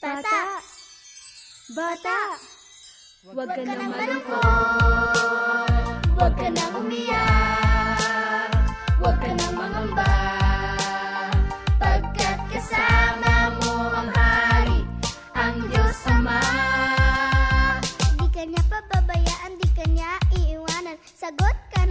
Bata! Bata! Huwag ka nang malungkot, huwag ka nang umiyak, huwag ka nang mangamba, pagkat kasama mo ang Hari, ang Diyos Ama. Di ka niya pababayaan, di ka niya iiwanan, sagot ka